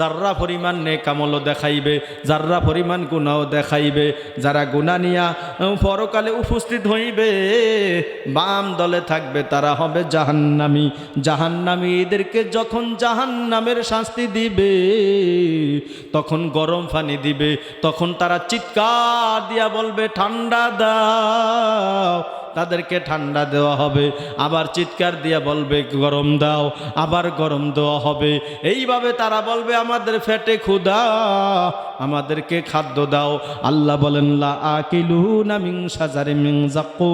যার্রা পরিমাণ নেক আমলও দেখাইবে, যার্রা পরিমাণ গুনাহও দেখাইবে। যারা গুনাহ নিয়া পরকালে উপস্থিত হইবে, বাম দলে থাকবে, তারা হবে জাহান্নামী। জাহান্নামীদেরকে যখন জাহান্নামের শাস্তি দিবে, তখন গরম পানি দিবে, তখন তারা চিৎকার দিয়া বলবে ঠান্ডা দাও। তাদেরকে ঠান্ডা দেওয়া হবে, আবার চিৎকার দিয়া বলবে গরম দাও, আবার গরম দেওয়া হবে। এইভাবে তারা বলবে আমাদের পেটে ক্ষুধা, আমাদেরকে খাদ্য দাও। আল্লাহ বলেন লা আকিলুনা মিন শাজারিন মিন যাক্কুম,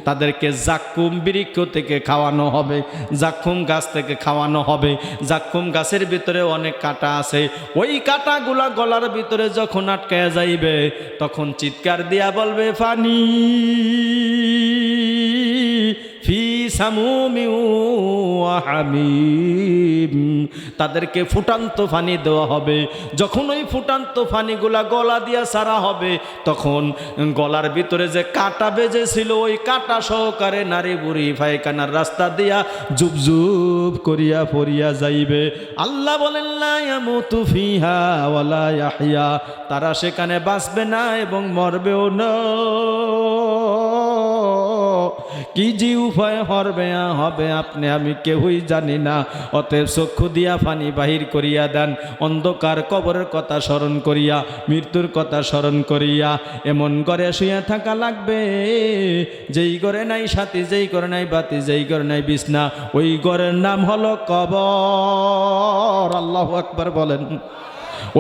তাদেরকে যাক্কুম বৃক্ষ থেকে খাওয়ানো হবে, যাক্কুম গাছ থেকে খাওয়ানো হবে। যাক্কুম গাছের ভিতরে অনেক কাঁটা আছে, ওই কাঁটাগুলা গলার ভিতরে যখন আটকায়া যাইবে, তখন চিৎকার দিয়া বলবে পানি ফি সামুমিন ওয়া হামিম। তাদেরকে ফুটান্ত পানি দেওয়া হবে। যখন ওই ফুটান্ত পানিগুলা গলা দিয়া ছাড়া হবে, তখন গলার ভিতরে যে কাঁটা বেজেছিল, ওই কাঁটা সহকারে নারী বুড়ি পায়খানার রাস্তা দিয়া জুব জুব করিয়া পড়িয়া যাইবে। আল্লাহ বলেন লা ইয়ামুতু ফিহা ওয়ালা ইয়াহইয়া, তারা সেখানে বাঁচবে না এবং মরবেও না। কি যে উপায় হবে আপনি আমি কেউই জানি না। অতএব চক্ষু দিয়া পানি বাহির করিয়া দেন, অন্ধকার কবরের কথা স্মরণ করিয়া, মৃত্যুর কথা স্মরণ করিয়া এমন ঘরে শুয়ে থাকা লাগবে, যেই ঘরে নাই সাথী, যেই ঘরে নাই বাতি, যেই ঘরে নাই বিছনা, ওই ঘরের নাম হলো কবর। আল্লাহু আকবার বলেন।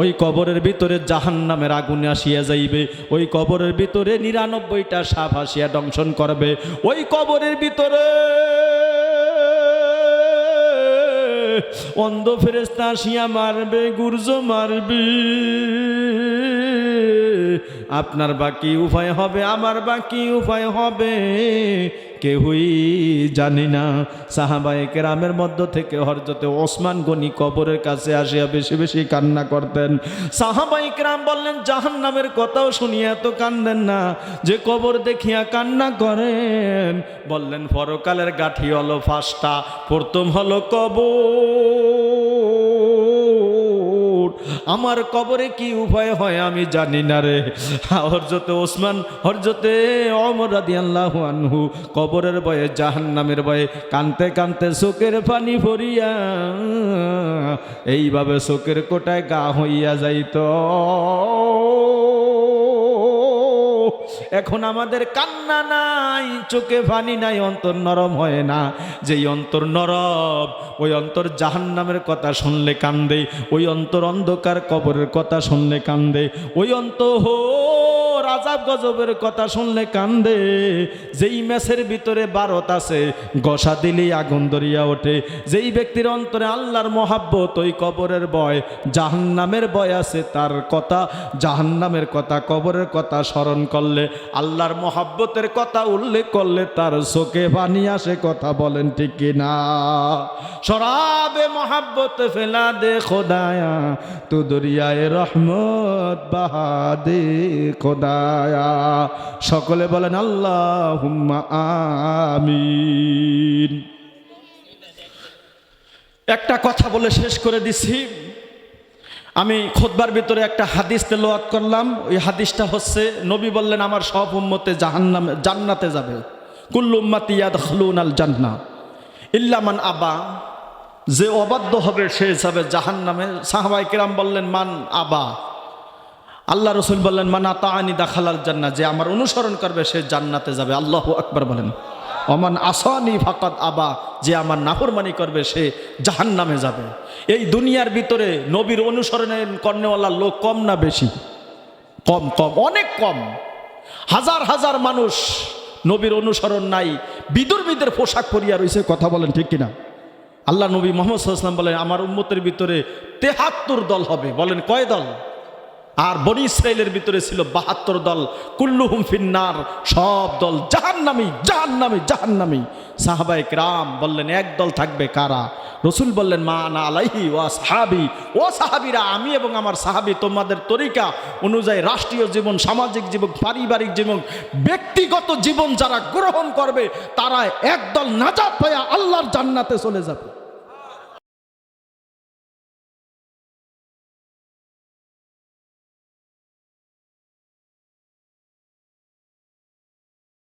ওই কবরের ভিতরে জাহান্নামের আগুন আসিয়া যাইবে, ওই কবরের ভিতরে ৯৯টা সাপ আসিয়া দংশন করবে, ওই কবরের ভিতরে অন্ধ ফেরেশতা আসিয়া মারবে, গুর্জ মারবে। আপনার বাকি উপায় হবে, আমার বাকি উপায় হবে, কেউই জানি না। সাহাবায়ে কেরামের মধ্য থেকে হযরতে ওসমান গনি কবরের কাছে আসিয়া বেশি বেশি কান্না করতেন। সাহাবায়ে কেরাম বললেন জাহান্নামের কথাও শুনিয়া তো কান্দেন না, যে কবর দেখিয়া কান্না করেন। বললেন পরকালের গাঠি হলো ৫টা, প্রথম হলো কবর। আমার কবরে কি উপায় হয় আমি জানি না রে। হযরতে ওমর রাদিয়াল্লাহু আনহু কবরের ভয়ে, জাহান্নামের ভয়ে কানতে কানতে চোখের পানি ভরিয়া এইভাবে চোখের কোটায় গা হইয়া যাইত। এখন আমাদের কান্না নাই, চোখে পানি নাই, অন্তর নরম হয় না। যেই অন্তর নরম, ওই অন্তর জাহান্নামের কথা শুনলে কান্দে, ওই অন্তর অন্ধকার কবরের কথা শুনলে কান্দে, ওই অন্তর আযাব গজবের কথা শুনলে কান্দে। যেই ম্যাচের ভিতরে ভারত আছে, গসা দিলেই আগুন ধরিয়া ওঠে। যেই ব্যক্তির অন্তরে আল্লাহর মহাব্বত, ওই কবরের ভয়, জাহান্নামের ভয় আছে, তার কথা, জাহান্নামের কথা, কবরের কথা স্মরণ করলে, আল্লাহর মহাব্বতের কথা উল্লেখ করলে তার চোখে পানি আসে। কথা বলেন ঠিক কিনা? শরাবে মহাব্বত ফেলা দে খোদায়া, তু দরিয়ায়ে রহমত বাহা দে খোদায়া। সকলে বলেন আল্লাহুম্মা আমিন। একটা কথা বলে শেষ করে দিছি। আমি খুতবার ভিতরে একটা হাদিস তেলাওয়াত করলাম। ওই হাদিসটা হচ্ছে, নবী বললেন আমার সব উম্মতে জান্নাতে যাবে, কুল্লু উম্মতি ইয়াদখুলুনাল জান্নাহ ইল্লা মান আবা, যে অবাধ্য হবে সে যাবে জাহান্নামে। সাহাবায়ে কেরাম বললেন মান আবা, আল্লাহ রাসূল বললেন মান আতাআনি দাখালাল জান্নাহ, যে আমার অনুসরণ করবে সে জান্নাতে যাবে। আল্লাহু আকবার বলেন। ওমান আসানি ফাকাদ আবা, যে আমার নাফরমানি করবে সে জাহান্নামে যাবে। এই দুনিয়ার ভিতরে নবীর অনুসরণ করনেওয়ালা লোক কম না বেশি? কম, কম, অনেক কম। হাজার হাজার মানুষ নবীর অনুসরণ নাই, বিদুরবিদের পোশাক পরিয়া রয়েছে। কথা বলেন ঠিক কিনা? আল্লাহ নবী মুহাম্মদ সাল্লাল্লাহু আলাইহি ওয়াসাল্লাম বলেন আমার উম্মতের ভিতরে ৭৩ দল হবে। বলেন কয় দল? আর বনি ইসরাইলের ভিতরে ছিল ৭২ দল। কুল্লুহুম ফিন্নার, সব দল জাহান্নামী, জাহান্নামী, জাহান্নামী। সাহাবায়ে কেরাম বললেন এক দল থাকবে, কারা? রসুল বললেন মা আনা আলাইহি ওয়া সাহাবি, ও সাহাবিরা, আমি এবং আমার সাহাবি তোমাদের তরিকা অনুযায়ী রাষ্ট্রীয় জীবন, সামাজিক জীবন, পারিবারিক জীবন, ব্যক্তিগত জীবন যারা গ্রহণ করবে, তারা একদল নাজাত পায়া আল্লাহর জান্নাতে চলে যাবে।